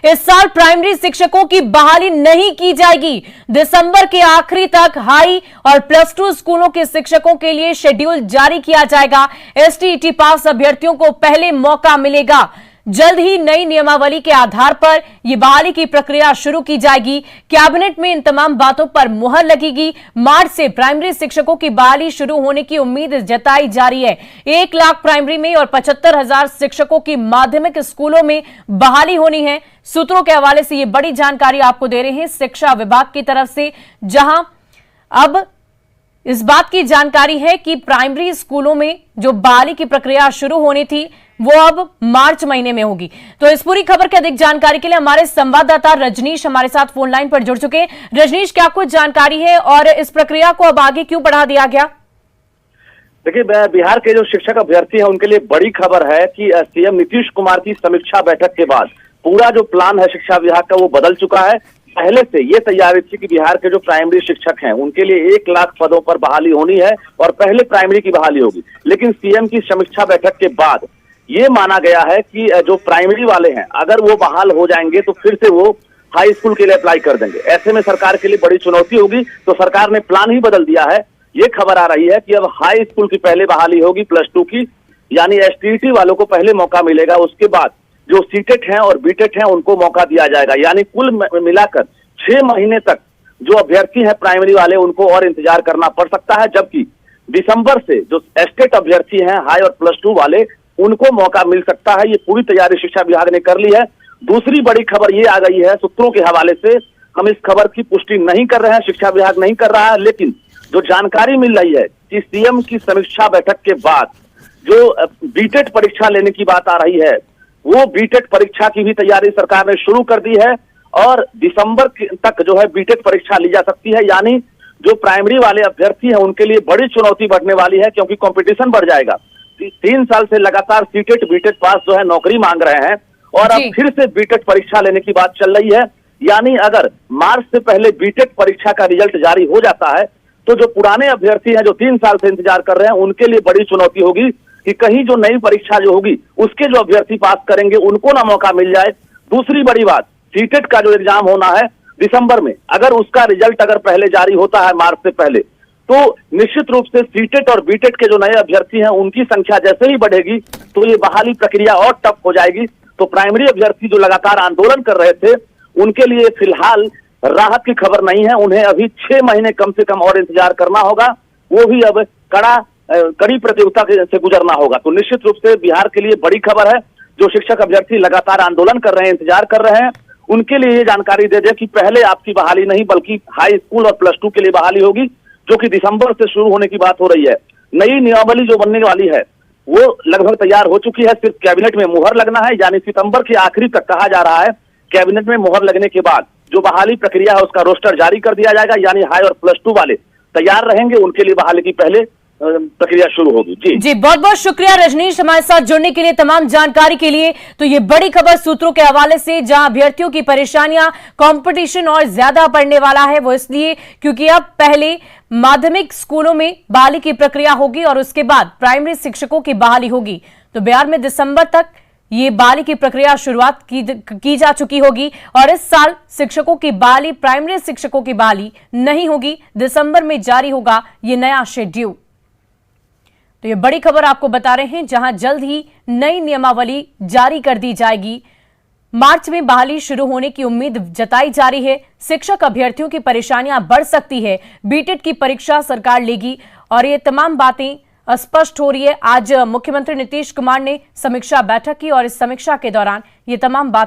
इस साल प्राइमरी शिक्षकों की बहाली नहीं की जाएगी। दिसंबर के आखिरी तक हाई और प्लस टू स्कूलों के शिक्षकों के लिए शेड्यूल जारी किया जाएगा। एसटीईटी पास अभ्यर्थियों को पहले मौका मिलेगा। जल्द ही नई नियमावली के आधार पर यह बहाली की प्रक्रिया शुरू की जाएगी। कैबिनेट में इन तमाम बातों पर मुहर लगेगी। मार्च से प्राइमरी शिक्षकों की बहाली शुरू होने की उम्मीद जताई जा रही है। 1 लाख प्राइमरी में और 75,000 शिक्षकों की माध्यमिक स्कूलों में बहाली होनी है। सूत्रों के हवाले से यह बड़ी जानकारी आपको दे रहे हैं शिक्षा विभाग की तरफ से, जहां अब इस बात की जानकारी है कि प्राइमरी स्कूलों में जो बहाली की प्रक्रिया शुरू होनी थी वो अब मार्च महीने में होगी। तो इस पूरी खबर की अधिक जानकारी के लिए हमारे संवाददाता रजनीश हमारे साथ फोन लाइन पर जुड़ चुके हैं। रजनीश, क्या कुछ जानकारी है और इस प्रक्रिया को अब आगे क्यों बढ़ा दिया गया? देखिए, बिहार के जो शिक्षक अभ्यर्थी हैं उनके लिए बड़ी खबर है कि सीएम नीतीश कुमार की समीक्षा बैठक के बाद पूरा जो प्लान है शिक्षा विभाग का वो बदल चुका है। पहले से ये तैयारी थी कि बिहार के जो प्राइमरी शिक्षक हैं उनके लिए 1 लाख पदों पर बहाली होनी है और पहले प्राइमरी की बहाली होगी। लेकिन सीएम की समीक्षा बैठक के बाद ये माना गया है कि जो प्राइमरी वाले हैं अगर वो बहाल हो जाएंगे तो फिर से वो हाई स्कूल के लिए अप्लाई कर देंगे। ऐसे में सरकार के लिए बड़ी चुनौती होगी, तो सरकार ने प्लान ही बदल दिया है। ये खबर आ रही है कि अब हाई स्कूल की पहले बहाली होगी, प्लस टू की, यानी एसटीईटी वालों को पहले मौका मिलेगा। उसके बाद जो सीटेट हैं और बीटेट हैं उनको मौका दिया जाएगा। यानी कुल मिलाकर 6 महीने तक जो अभ्यर्थी हैं प्राइमरी वाले उनको और इंतजार करना पड़ सकता है, जबकि दिसंबर से जो एस्टेट अभ्यर्थी हैं हाई और प्लस टू वाले उनको मौका मिल सकता है। ये पूरी तैयारी शिक्षा विभाग ने कर ली है। दूसरी बड़ी खबर ये आ गई है सूत्रों के हवाले से, हम इस खबर की पुष्टि नहीं कर रहे हैं, शिक्षा विभाग नहीं कर रहा है, लेकिन जो जानकारी मिल रही है कि सीएम की समीक्षा बैठक के बाद जो बीटेट परीक्षा लेने की बात आ रही है वो बीटेट परीक्षा की भी तैयारी सरकार ने शुरू कर दी है और दिसंबर तक जो है बीटेट परीक्षा ली जा सकती है। यानी जो प्राइमरी वाले अभ्यर्थी हैं उनके लिए बड़ी चुनौती बढ़ने वाली है, क्योंकि कंपटीशन बढ़ जाएगा। 3 साल से लगातार सीटेट बीटेट पास जो है नौकरी मांग रहे हैं और अब फिर से बीटेट परीक्षा लेने की बात चल रही है। यानी अगर मार्च से पहले बीटेट परीक्षा का रिजल्ट जारी हो जाता है तो जो पुराने अभ्यर्थी हैं जो 3 साल से इंतजार कर रहे हैं उनके लिए बड़ी चुनौती होगी कि कहीं जो नई परीक्षा जो होगी उसके जो अभ्यर्थी पास करेंगे उनको ना मौका मिल जाए। दूसरी बड़ी बात, सीटेट का जो एग्जाम होना है दिसंबर में, अगर उसका रिजल्ट अगर पहले जारी होता है मार्च से पहले, तो निश्चित रूप से सीटेट और बीटेट के जो नए अभ्यर्थी हैं उनकी संख्या जैसे ही बढ़ेगी तो ये बहाली प्रक्रिया और टफ हो जाएगी। तो प्राइमरी अभ्यर्थी जो लगातार आंदोलन कर रहे थे उनके लिए फिलहाल राहत की खबर नहीं है। उन्हें अभी 6 महीने कम से कम और इंतजार करना होगा, वो भी अब कड़ी प्रतियोगिता से गुजरना होगा। तो निश्चित रूप से बिहार के लिए बड़ी खबर है। जो शिक्षक अभ्यर्थी लगातार आंदोलन कर रहे हैं, इंतजार कर रहे हैं, उनके लिए ये जानकारी दे दे कि पहले आपकी बहाली नहीं बल्कि हाई स्कूल और प्लस टू के लिए बहाली होगी, जो कि दिसंबर से शुरू होने की बात हो रही है। नई नियमावली जो बनने वाली है वो लगभग तैयार हो चुकी है, सिर्फ कैबिनेट में मुहर लगना है। यानी सितंबर के आखिरी तक कहा जा रहा है, कैबिनेट में मुहर लगने के बाद जो बहाली प्रक्रिया है उसका रोस्टर जारी कर दिया जाएगा। यानी हाई और प्लस टू वाले तैयार रहेंगे, उनके लिए बहाली की पहले प्रक्रिया शुरू होगी। जी बहुत बहुत शुक्रिया रजनीश हमारे साथ जुड़ने के लिए, तमाम जानकारी के लिए। तो ये बड़ी खबर सूत्रों के हवाले से, जहां अभ्यर्थियों की परेशानियां, कंपटीशन और ज्यादा बढ़ने वाला है, वो इसलिए क्योंकि अब पहले माध्यमिक स्कूलों में बहाली की प्रक्रिया होगी और उसके बाद प्राइमरी शिक्षकों की बहाली होगी। तो बिहार में दिसंबर तक ये बहाली की प्रक्रिया शुरुआत की जा चुकी होगी और इस साल शिक्षकों की बहाली, प्राइमरी शिक्षकों की बहाली नहीं होगी। दिसंबर में जारी होगा ये नया शेड्यूल। तो ये बड़ी खबर आपको बता रहे हैं, जहां जल्द ही नई नियमावली जारी कर दी जाएगी। मार्च में बहाली शुरू होने की उम्मीद जताई जा रही है। शिक्षक अभ्यर्थियों की परेशानियां बढ़ सकती है, बीटेट की परीक्षा सरकार लेगी और ये तमाम बातें स्पष्ट हो रही है। आज मुख्यमंत्री नीतीश कुमार ने समीक्षा बैठक की और इस समीक्षा के दौरान ये तमाम बातें